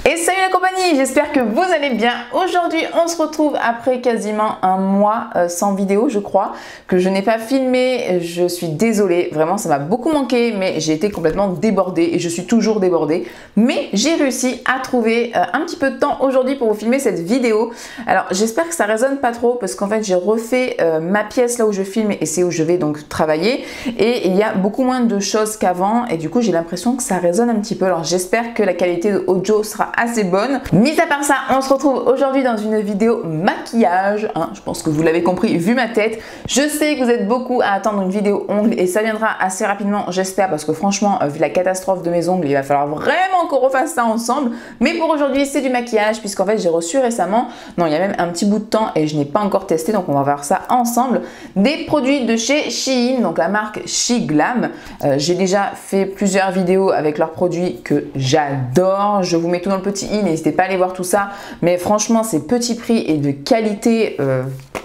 Et salut la compagnie, j'espère que vous allez bien. Aujourd'hui, on se retrouve après quasiment un mois sans vidéo, je crois, que je n'ai pas filmé. Je suis désolée, vraiment ça m'a beaucoup manqué, mais j'ai été complètement débordée et je suis toujours débordée. Mais j'ai réussi à trouver un petit peu de temps aujourd'hui pour vous filmer cette vidéo. Alors j'espère que ça résonne pas trop parce qu'en fait j'ai refait ma pièce là où je filme et c'est où je vais donc travailler. Et il y a beaucoup moins de choses qu'avant et du coup j'ai l'impression que ça résonne un petit peu. Alors j'espère que la qualité de audio sera assez bonne. Mis à part ça, on se retrouve aujourd'hui dans une vidéo maquillage. Je pense que vous l'avez compris vu ma tête. Je sais que vous êtes beaucoup à attendre une vidéo ongles et ça viendra assez rapidement, j'espère, parce que franchement, vu la catastrophe de mes ongles, il va falloir vraiment qu'on refasse ça ensemble. Mais pour aujourd'hui, c'est du maquillage puisqu'en fait, j'ai reçu récemment, non, il y a même un petit bout de temps et je n'ai pas encore testé, donc on va voir ça ensemble, des produits de chez Shein, donc la marque SheGlam. J'ai déjà fait plusieurs vidéos avec leurs produits que j'adore. Je vous mets tout dans le petit i, n'hésitez pas à aller voir tout ça. Mais franchement, c'est petit prix et de qualité,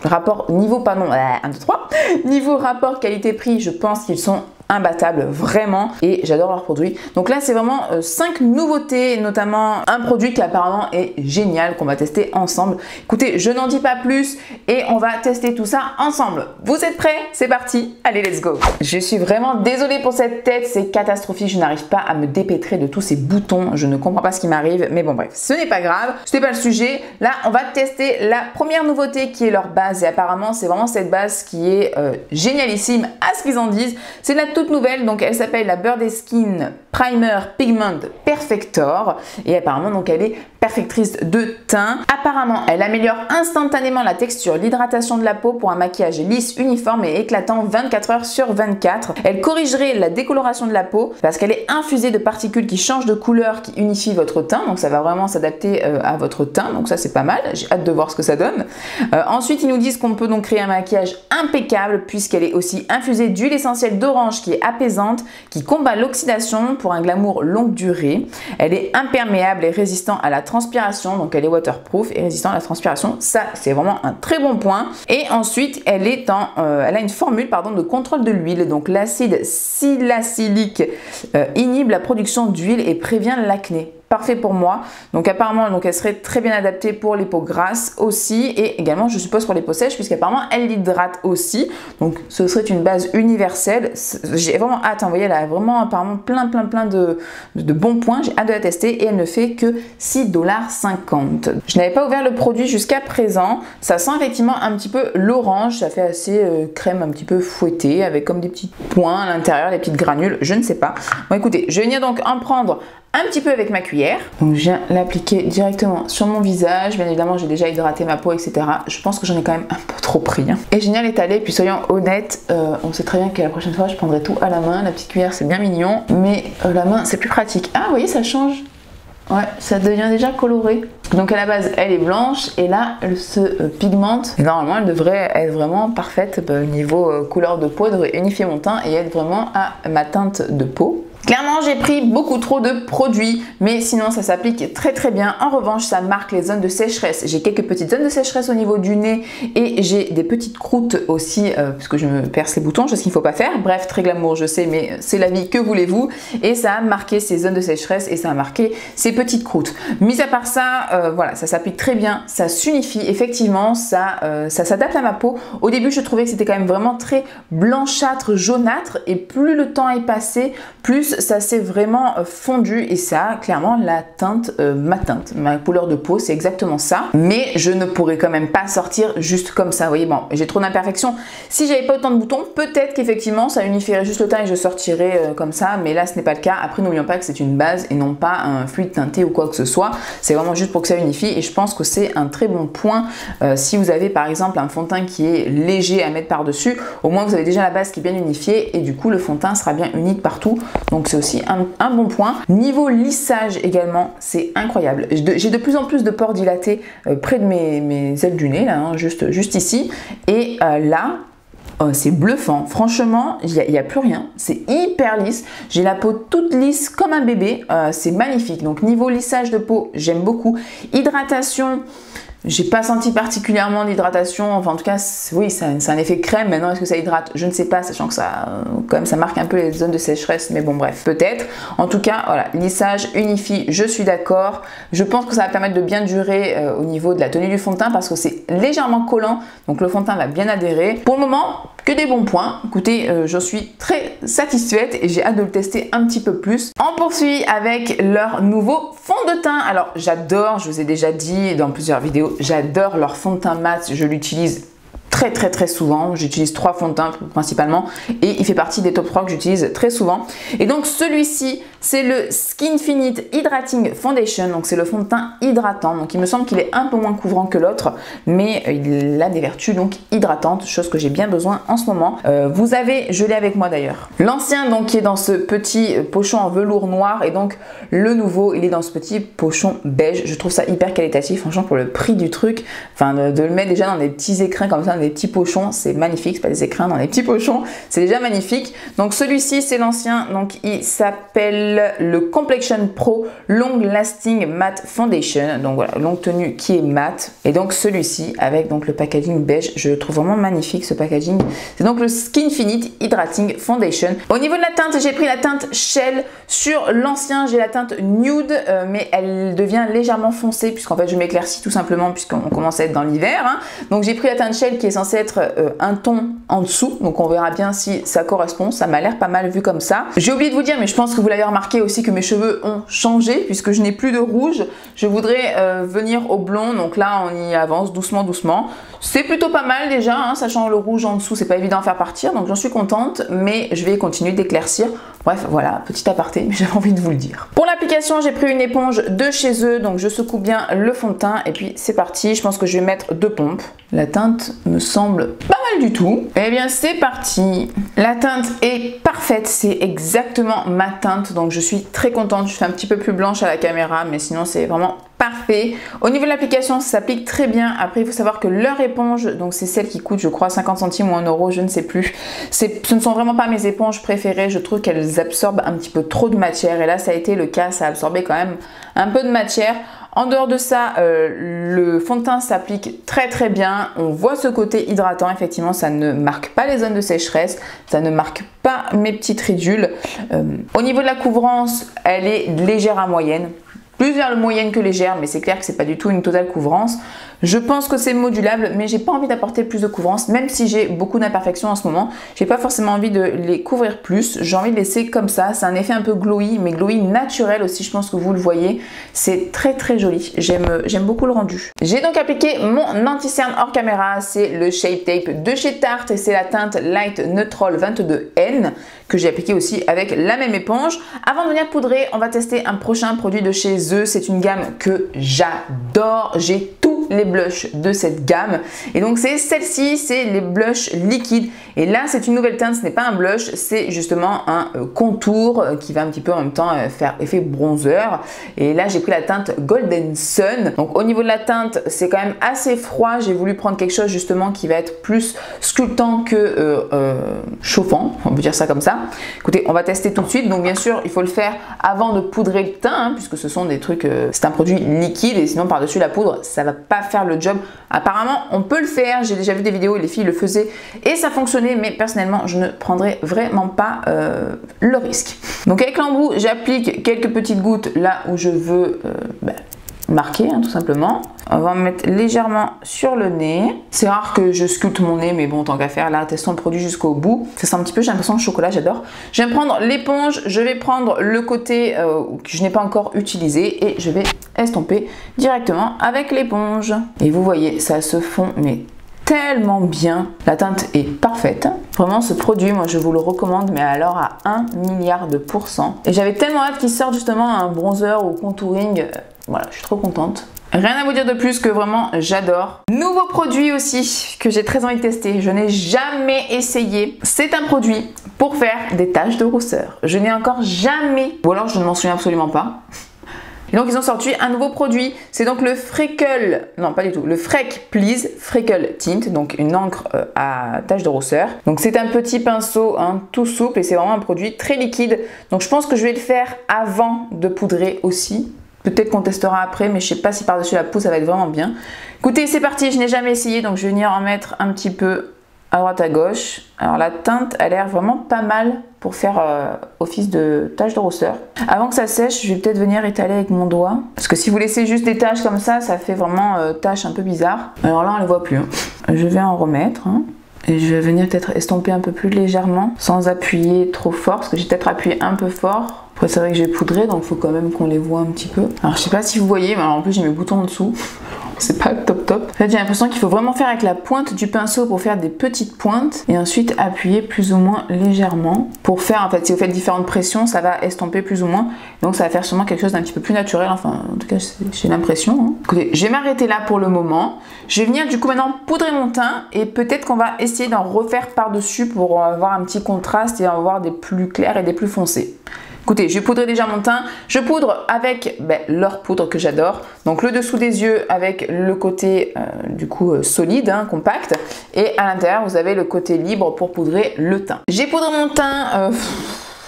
rapport niveau, pardon, 1, 2, 3. Niveau rapport qualité-prix, je pense qu'ils sont imbattables, vraiment, et j'adore leurs produits. Donc là c'est vraiment 5 nouveautés, notamment un produit qui apparemment est génial, qu'on va tester ensemble. Écoutez, je n'en dis pas plus et on va tester tout ça ensemble. Vous êtes prêts? C'est parti, allez let's go. Je suis vraiment désolée pour cette tête, c'est catastrophique, je n'arrive pas à me dépêtrer de tous ces boutons, je ne comprends pas ce qui m'arrive, mais bon bref, ce n'est pas grave, ce n'est pas le sujet. Là on va tester la première nouveauté qui est leur base et apparemment c'est vraiment cette base qui est génialissime à ce qu'ils en disent. C'est la toute nouvelle, donc elle s'appelle la Birthday Skin Primer Pigment Perfector et apparemment donc elle est perfectrice de teint. Apparemment elle améliore instantanément la texture, l'hydratation de la peau pour un maquillage lisse, uniforme et éclatant 24 heures sur 24. Elle corrigerait la décoloration de la peau parce qu'elle est infusée de particules qui changent de couleur, qui unifient votre teint, donc ça va vraiment s'adapter à votre teint, donc ça c'est pas mal, j'ai hâte de voir ce que ça donne. Ensuite ils nous disent qu'on peut donc créer un maquillage impeccable puisqu'elle est aussi infusée d'huile essentielle d'orange qui est apaisante, qui combat l'oxydation pour un glamour longue durée. Elle est imperméable et résistant à la transpiration, donc elle est waterproof et résistant à la transpiration. Ça, c'est vraiment un très bon point. Et ensuite, elle a une formule de contrôle de l'huile. Donc l'acide salicylique inhibe la production d'huile et prévient l'acné. Parfait pour moi. Donc apparemment elle serait très bien adaptée pour les peaux grasses aussi et également je suppose pour les peaux sèches puisqu'apparemment elle l'hydrate aussi. Donc ce serait une base universelle. J'ai vraiment hâte, vous voyez, elle a vraiment apparemment plein de bons points. J'ai hâte de la tester et elle ne fait que 6,50 $. Je n'avais pas ouvert le produit jusqu'à présent. Ça sent effectivement un petit peu l'orange. Ça fait assez crème un petit peu fouettée avec comme des petits points à l'intérieur, des petites granules. Je ne sais pas. Bon écoutez, je vais venir donc en prendre un petit peu avec ma cuillère. Donc je viens l'appliquer directement sur mon visage. Bien évidemment j'ai déjà hydraté ma peau, etc. Je pense que j'en ai quand même un peu trop pris. Et génial étalé, puis soyons honnêtes, on sait très bien que la prochaine fois je prendrai tout à la main. La petite cuillère c'est bien mignon, mais la main c'est plus pratique. Ah vous voyez ça change. Ouais, ça devient déjà coloré. Donc à la base elle est blanche et là elle se pigmente. Et normalement elle devrait être vraiment parfaite niveau couleur de peau. Elle devrait unifier mon teint et être vraiment à ma teinte de peau. Clairement j'ai pris beaucoup trop de produits, mais sinon ça s'applique très bien. En revanche ça marque les zones de sécheresse. J'ai quelques petites zones de sécheresse au niveau du nez et j'ai des petites croûtes aussi puisque je me perce les boutons, chose qu'il ne faut pas faire. Bref, très glamour je sais, mais c'est la vie, que voulez-vous. Et ça a marqué ces zones de sécheresse et ça a marqué ces petites croûtes. Mis à part ça, voilà, ça s'applique très bien, ça s'unifie effectivement, ça s'adapte à ma peau. Au début je trouvais que c'était quand même vraiment très blanchâtre, jaunâtre et plus le temps est passé, plus ça s'est vraiment fondu et ça a clairement la teinte, ma couleur de peau, c'est exactement ça. Mais je ne pourrais quand même pas sortir juste comme ça, vous voyez, bon, j'ai trop d'imperfections. Si j'avais pas autant de boutons, peut-être qu'effectivement ça unifierait juste le teint et je sortirais comme ça, mais là ce n'est pas le cas. Après n'oublions pas que c'est une base et non pas un fluide teinté ou quoi que ce soit, c'est vraiment juste pour que ça unifie et je pense que c'est un très bon point. Si vous avez par exemple un fond de teint qui est léger à mettre par dessus, au moins vous avez déjà la base qui est bien unifiée et du coup le fond de teint sera bien unique partout. Donc c'est aussi un bon point. Niveau lissage également, c'est incroyable. J'ai de plus en plus de pores dilatés près de mes ailes du nez, là, juste ici. Et là, c'est bluffant. Franchement, il n'y a plus rien. C'est hyper lisse. J'ai la peau toute lisse comme un bébé. C'est magnifique. Donc niveau lissage de peau, j'aime beaucoup. Hydratation, J'ai pas senti particulièrement d'hydratation, enfin en tout cas oui c'est un effet crème. Maintenant est-ce que ça hydrate? Je ne sais pas, sachant que ça quand même ça marque un peu les zones de sécheresse, mais bon bref, peut-être. En tout cas voilà, lissage, unifie, je suis d'accord. Je pense que ça va permettre de bien durer au niveau de la tenue du fond de teint parce que c'est légèrement collant, donc le fond de teint va bien adhérer. Pour le moment, que des bons points. Écoutez, je suis très satisfaite et j'ai hâte de le tester un petit peu plus. On poursuit avec leur nouveau fond de teint. Alors j'adore, je vous ai déjà dit dans plusieurs vidéos, j'adore leur fond de teint mat, je l'utilise très souvent. J'utilise 3 fonds de teint principalement et il fait partie des top 3 que j'utilise très souvent. Et donc celui-ci, c'est le Skinfinite Hydrating Foundation. Donc c'est le fond de teint hydratant. Donc il me semble qu'il est un peu moins couvrant que l'autre, mais il a des vertus donc hydratantes, chose que j'ai bien besoin en ce moment. Vous avez, je l'ai avec moi d'ailleurs, l'ancien donc qui est dans ce petit pochon en velours noir et donc le nouveau il est dans ce petit pochon beige. Je trouve ça hyper qualitatif, franchement pour le prix du truc, enfin de le mettre déjà dans des petits écrins comme ça, dans des petits pochons, c'est magnifique. C'est pas des écrins, dans des petits pochons, c'est déjà magnifique. Donc celui-ci c'est l'ancien, donc il s'appelle le Complexion Pro Long Lasting Matte Foundation. Donc voilà, longue tenue qui est mat. Et donc celui-ci avec donc le packaging beige, je le trouve vraiment magnifique ce packaging. C'est donc le Skinfinite Hydrating Foundation. Au niveau de la teinte, j'ai pris la teinte Shell. Sur l'ancien, j'ai la teinte Nude, mais elle devient légèrement foncée puisqu'en fait je m'éclaircis tout simplement puisqu'on commence à être dans l'hiver. Hein. Donc j'ai pris la teinte Shell qui est censée être un ton en dessous. Donc on verra bien si ça correspond. Ça m'a l'air pas mal vu comme ça. J'ai oublié de vous dire, mais je pense que vous l'avez remarqué aussi, que mes cheveux ont changé puisque je n'ai plus de rouge. Je voudrais venir au blond. Donc là on y avance doucement. C'est plutôt pas mal déjà, hein, sachant le rouge en dessous, c'est pas évident à faire partir. Donc j'en suis contente, mais je vais continuer d'éclaircir. Bref, voilà, petit aparté, mais j'avais envie de vous le dire. Pour l'application, j'ai pris une éponge de chez eux, donc je secoue bien le fond de teint et puis c'est parti. Je pense que je vais mettre 2 pompes. La teinte me semble pas mal du tout. Eh bien, c'est parti. La teinte est parfaite, c'est exactement ma teinte, donc je suis très contente. Je fais un petit peu plus blanche à la caméra, mais sinon c'est vraiment parfait. Au niveau de l'application, ça s'applique très bien. Après, il faut savoir que leur éponge, donc c'est celle qui coûte, je crois, 50 centimes ou 1 euro, je ne sais plus. Ce ne sont vraiment pas mes éponges préférées. Je trouve qu'elles absorbent un petit peu trop de matière. Et là, ça a été le cas. Ça a absorbé quand même un peu de matière. En dehors de ça, le fond de teint s'applique très bien. On voit ce côté hydratant. Effectivement, ça ne marque pas les zones de sécheresse. Ça ne marque pas mes petites ridules. Au niveau de la couvrance, elle est légère à moyenne. Plus vers le moyenne que légère, mais c'est clair que c'est pas du tout une totale couvrance. Je pense que c'est modulable, mais j'ai pas envie d'apporter plus de couvrance, même si j'ai beaucoup d'imperfections en ce moment. J'ai pas forcément envie de les couvrir plus. J'ai envie de laisser comme ça. C'est un effet un peu glowy, mais glowy naturel aussi. Je pense que vous le voyez. C'est très joli. J'aime beaucoup le rendu. J'ai donc appliqué mon anti-cerne hors caméra. C'est le Shape Tape de chez Tarte et c'est la teinte Light Neutral 22N que j'ai appliqué aussi avec la même éponge. Avant de venir poudrer, on va tester un prochain produit de chez eux. C'est une gamme que j'adore. J'ai tous les blushs de cette gamme et donc c'est celle-ci, c'est les blushs liquides et là c'est une nouvelle teinte, ce n'est pas un blush, c'est justement un contour qui va un petit peu en même temps faire effet bronzer et là j'ai pris la teinte Golden Sun. Donc au niveau de la teinte c'est quand même assez froid, j'ai voulu prendre quelque chose justement qui va être plus sculptant que chauffant, on peut dire ça comme ça. Écoutez, on va tester tout de suite, donc bien sûr il faut le faire avant de poudrer le teint hein, puisque ce sont des trucs, c'est un produit liquide et sinon par dessus la poudre ça va pas faire le job. Apparemment on peut le faire, j'ai déjà vu des vidéos où les filles le faisaient et ça fonctionnait, mais personnellement je ne prendrais vraiment pas le risque. Donc avec l'embout j'applique quelques petites gouttes là où je veux marquer hein, tout simplement. On va en mettre légèrement sur le nez. C'est rare que je sculpte mon nez, mais bon, tant qu'à faire, là, testons le produit jusqu'au bout. Ça sent un petit peu, j'ai l'impression de chocolat, j'adore. Je vais prendre l'éponge, je vais prendre le côté que je n'ai pas encore utilisé et je vais estomper directement avec l'éponge. Et vous voyez, ça se fond, mais tellement bien. La teinte est parfaite. Vraiment, ce produit, moi, je vous le recommande, mais alors à 1 milliard de %. Et j'avais tellement hâte qu'il sorte justement un bronzer ou contouring. Voilà, je suis trop contente. Rien à vous dire de plus que vraiment j'adore. Nouveau produit aussi que j'ai très envie de tester, je n'ai jamais essayé. C'est un produit pour faire des taches de rousseur. Je n'ai encore jamais, ou alors je ne m'en souviens absolument pas. Et donc ils ont sorti un nouveau produit, c'est donc le Freckle, non pas du tout, le Freck Please Freckle Tint, donc une encre à taches de rousseur. Donc c'est un petit pinceau hein, tout souple et c'est vraiment un produit très liquide. Donc je pense que je vais le faire avant de poudrer aussi. Peut-être qu'on testera après, mais je sais pas si par-dessus la peau ça va être vraiment bien. Écoutez, c'est parti, je n'ai jamais essayé, donc je vais venir en mettre un petit peu à droite à gauche. Alors la teinte a l'air vraiment pas mal pour faire office de tache de rousseur. Avant que ça sèche, je vais peut-être venir étaler avec mon doigt. Parce que si vous laissez juste des taches comme ça fait vraiment tache un peu bizarre. Alors là on les voit plus. Hein. Je vais en remettre. Hein. Et je vais venir peut-être estomper un peu plus légèrement, sans appuyer trop fort, parce que j'ai peut-être appuyé un peu fort. Après c'est vrai que j'ai poudré, donc il faut quand même qu'on les voit un petit peu. Alors je sais pas si vous voyez, mais alors, en plus j'ai mes boutons en dessous. C'est pas top top. En fait j'ai l'impression qu'il faut vraiment faire avec la pointe du pinceau pour faire des petites pointes. Et ensuite appuyer plus ou moins légèrement. Pour faire, en fait, si vous faites différentes pressions, ça va estomper plus ou moins. Donc ça va faire sûrement quelque chose d'un petit peu plus naturel. Enfin, en tout cas j'ai l'impression. Hein. Écoutez, je vais m'arrêter là pour le moment. Je vais venir du coup maintenant poudrer mon teint. Et peut-être qu'on va essayer d'en refaire par-dessus pour avoir un petit contraste et avoir des plus clairs et des plus foncés. Écoutez, je vais poudrer déjà mon teint. Je poudre avec leur poudre que j'adore. Donc le dessous des yeux avec le côté du coup solide, hein, compact. Et à l'intérieur, vous avez le côté libre pour poudrer le teint. J'ai poudré mon teint.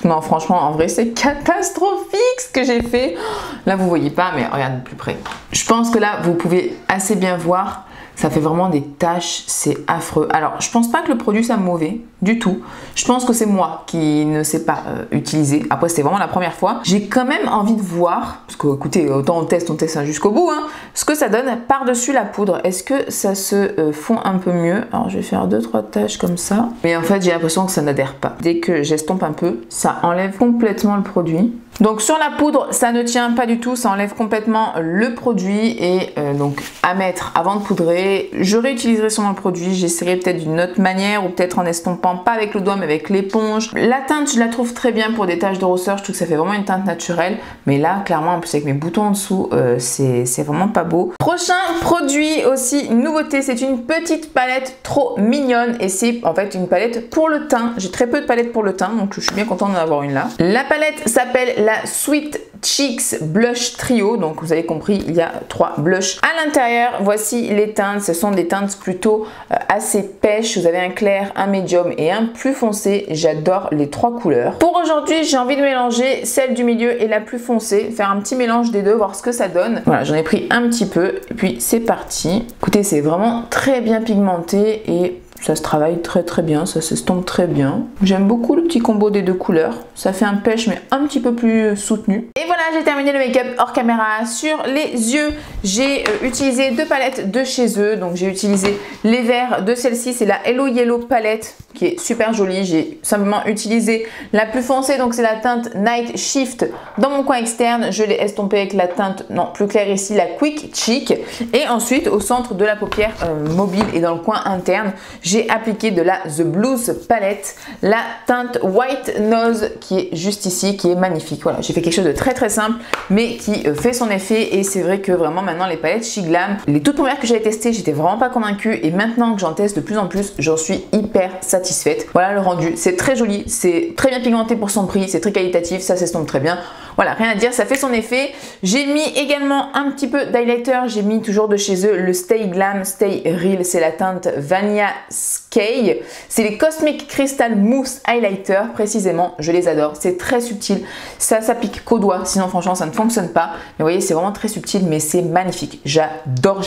Non, franchement, en vrai, c'est catastrophique ce que j'ai fait. Là, vous voyez pas, mais regardez de plus près. Je pense que là, vous pouvez assez bien voir. Ça fait vraiment des taches, c'est affreux. Alors, je pense pas que le produit soit mauvais du tout. Je pense que c'est moi qui ne sais pas utiliser. Après, c'était vraiment la première fois. J'ai quand même envie de voir, parce que écoutez, autant on teste jusqu'au bout, hein, ce que ça donne par-dessus la poudre. Est-ce que ça se fond un peu mieux? Alors, je vais faire 2-3 taches comme ça. Mais en fait, j'ai l'impression que ça n'adhère pas. Dès que j'estompe un peu, ça enlève complètement le produit. Donc sur la poudre, ça ne tient pas du tout, ça enlève complètement le produit et donc à mettre avant de poudrer. Je réutiliserai sûrement le produit, j'essaierai peut-être d'une autre manière ou peut-être en estompant pas avec le doigt mais avec l'éponge. La teinte, je la trouve très bien pour des taches de rousseur, je trouve que ça fait vraiment une teinte naturelle. Mais là, clairement, en plus avec mes boutons en dessous, c'est vraiment pas beau. Prochain produit aussi, une nouveauté, c'est une petite palette trop mignonne et c'est en fait une palette pour le teint. J'ai très peu de palettes pour le teint, donc je suis bien contente d'en avoir une là. La palette s'appelle la Sweet Cheeks Blush Trio, donc vous avez compris, il y a 3 blushs à l'intérieur. Voici les teintes, ce sont des teintes plutôt assez pêches. Vous avez un clair, un médium et un plus foncé. J'adore les 3 couleurs. Pour aujourd'hui, j'ai envie de mélanger celle du milieu et la plus foncée, faire un petit mélange des deux, voir ce que ça donne. Voilà, j'en ai pris un petit peu et puis c'est parti. Écoutez, c'est vraiment très bien pigmenté et ça se travaille très bien, ça s'estompe très bien. J'aime beaucoup le petit combo des deux couleurs. Ça fait un pêche mais un petit peu plus soutenu. Et voilà, j'ai terminé le make-up hors caméra. Sur les yeux, j'ai utilisé 2 palettes de chez eux. Donc j'ai utilisé les verts de celle-ci, c'est la Hello Yellow palette qui est super jolie. J'ai simplement utilisé la plus foncée, donc c'est la teinte Night Shift dans mon coin externe. Je l'ai estompée avec la teinte, non, plus claire ici, la Quick Cheek. Et ensuite, au centre de la paupière mobile et dans le coin interne, j'ai appliqué de la The Blues palette, la teinte White Nose qui est juste ici, qui est magnifique. Voilà, j'ai fait quelque chose de très simple, mais qui fait son effet. Et c'est vrai que vraiment maintenant les palettes Chic Glam, les toutes premières que j'avais testées, j'étais vraiment pas convaincue. Et maintenant que j'en teste de plus en plus, j'en suis hyper satisfaite. Voilà le rendu, c'est très joli, c'est très bien pigmenté pour son prix, c'est très qualitatif, ça s'estompe très bien. Voilà, rien à dire, ça fait son effet. J'ai mis également un petit peu d'highlighter, j'ai mis toujours de chez eux le Stay Glam, Stay Real, c'est la teinte Vanilla Sky. C'est les Cosmic Crystal Mousse Highlighter, précisément, je les adore, c'est très subtil, ça s'applique qu'au doigt, sinon franchement ça ne fonctionne pas. Mais vous voyez, c'est vraiment très subtil, mais c'est magnifique, j'adore.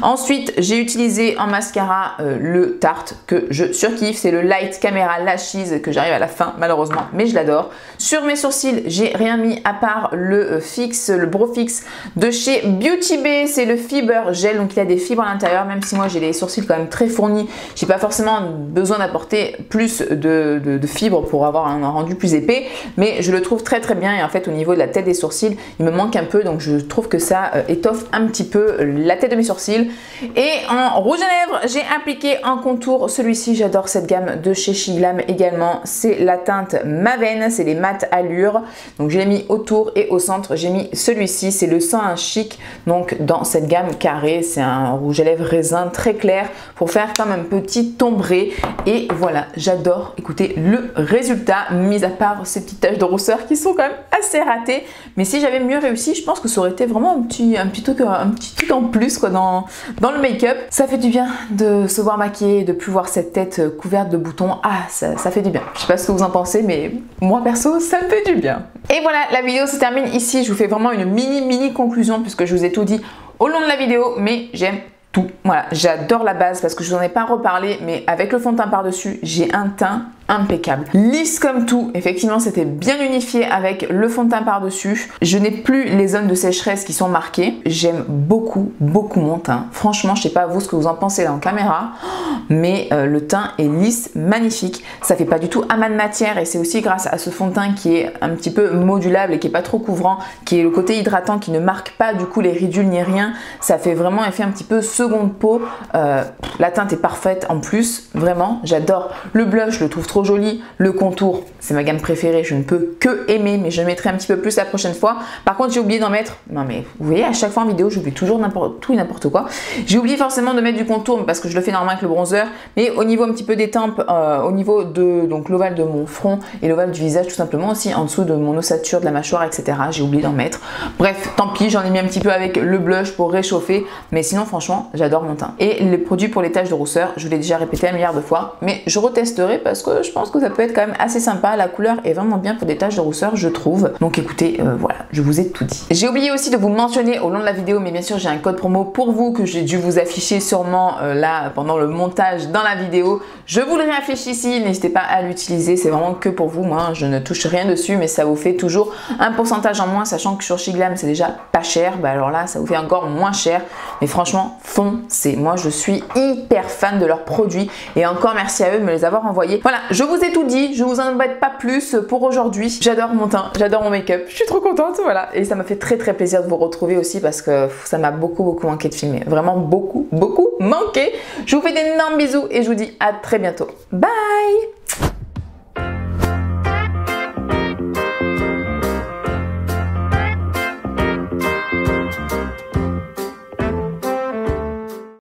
Ensuite, j'ai utilisé en mascara le Tarte que je surkiffe, c'est le Light Camera Lashes que j'arrive à la fin malheureusement, mais je l'adore. Sur mes sourcils, j'ai rien mis à part le fixe, le Brow Fix de chez Beauty Bay, c'est le Fiber Gel, donc il a des fibres à l'intérieur, même si moi j'ai les sourcils quand même très fournis, j'ai pas forcément besoin d'apporter plus de fibres pour avoir un rendu plus épais, mais je le trouve très bien. Et en fait au niveau de la tête des sourcils, il me manque un peu, donc je trouve que ça étoffe un petit peu la tête de mes sourcils. Et en rouge à lèvres, j'ai appliqué en contour celui-ci, j'adore cette gamme de chez Chic Glam également, c'est la teinte Maven, c'est les mat allure. Donc je l'ai mis autour et au centre, j'ai mis celui-ci, c'est le 101 Chic, donc dans cette gamme carrée, c'est un rouge à lèvres raisin très clair pour faire comme un peu petit ombré. Et voilà, j'adore, écoutez, le résultat, mis à part ces petites taches de rousseur qui sont quand même assez ratées. Mais si j'avais mieux réussi, je pense que ça aurait été vraiment un petit truc en plus quoi, dans le make-up. Ça fait du bien de se voir maquillée et de plus voir cette tête couverte de boutons. Ah, ça fait du bien. Je sais pas ce que vous en pensez, mais moi perso, ça me fait du bien. Et voilà, la vidéo se termine ici. Je vous fais vraiment une mini conclusion puisque je vous ai tout dit au long de la vidéo, mais j'aime tout. Voilà, j'adore la base parce que je vous en ai pas reparlé, mais avec le fond de teint par-dessus, j'ai un teint impeccable. Lisse comme tout, effectivement c'était bien unifié avec le fond de teint par-dessus. Je n'ai plus les zones de sécheresse qui sont marquées. J'aime beaucoup mon teint. Franchement, je sais pas vous ce que vous en pensez là en caméra, mais le teint est lisse, magnifique. Ça fait pas du tout amas de matière et c'est aussi grâce à ce fond de teint qui est un petit peu modulable et qui est pas trop couvrant, qui est le côté hydratant, qui ne marque pas du coup les ridules ni rien. Ça fait vraiment effet un petit peu seconde peau. La teinte est parfaite en plus, vraiment, j'adore. Le blush, je le trouve trop joli. Le contour, c'est ma gamme préférée, je ne peux que aimer, mais je mettrai un petit peu plus la prochaine fois. Par contre, j'ai oublié d'en mettre, non mais vous voyez, à chaque fois en vidéo, j'oublie toujours tout et n'importe quoi. J'ai oublié forcément de mettre du contour parce que je le fais normalement avec le bronzer, mais au niveau un petit peu des tempes, au niveau de donc l'ovale de mon front et l'ovale du visage tout simplement, aussi en dessous de mon ossature, de la mâchoire, etc. J'ai oublié d'en mettre. Bref, tant pis, j'en ai mis un petit peu avec le blush pour réchauffer, mais sinon franchement, j'adore mon teint. Et les produits pour les taches de rousseur, je vous l'ai déjà répété un milliard de fois, mais je retesterai parce que je pense que ça peut être quand même assez sympa. La couleur est vraiment bien pour des taches de rousseur, je trouve. Donc écoutez, voilà, je vous ai tout dit. J'ai oublié aussi de vous mentionner au long de la vidéo, mais bien sûr j'ai un code promo pour vous que j'ai dû vous afficher sûrement là pendant le montage dans la vidéo. Je vous le réaffiche ici, n'hésitez pas à l'utiliser, c'est vraiment que pour vous. Moi, je ne touche rien dessus, mais ça vous fait toujours un pourcentage en moins, sachant que sur Shiglam c'est déjà pas cher. Bah alors là, ça vous fait encore moins cher. Mais franchement, foncez. Moi, je suis hyper fan de leurs produits et encore merci à eux de me les avoir envoyés. Voilà, je vous ai tout dit, je vous embête pas plus pour aujourd'hui. J'adore mon teint, j'adore mon make-up, je suis trop contente, voilà. Et ça m'a fait très plaisir de vous retrouver aussi parce que ça m'a beaucoup manqué de filmer. Vraiment beaucoup manqué. Je vous fais d'énormes bisous et je vous dis à très bientôt. Bye!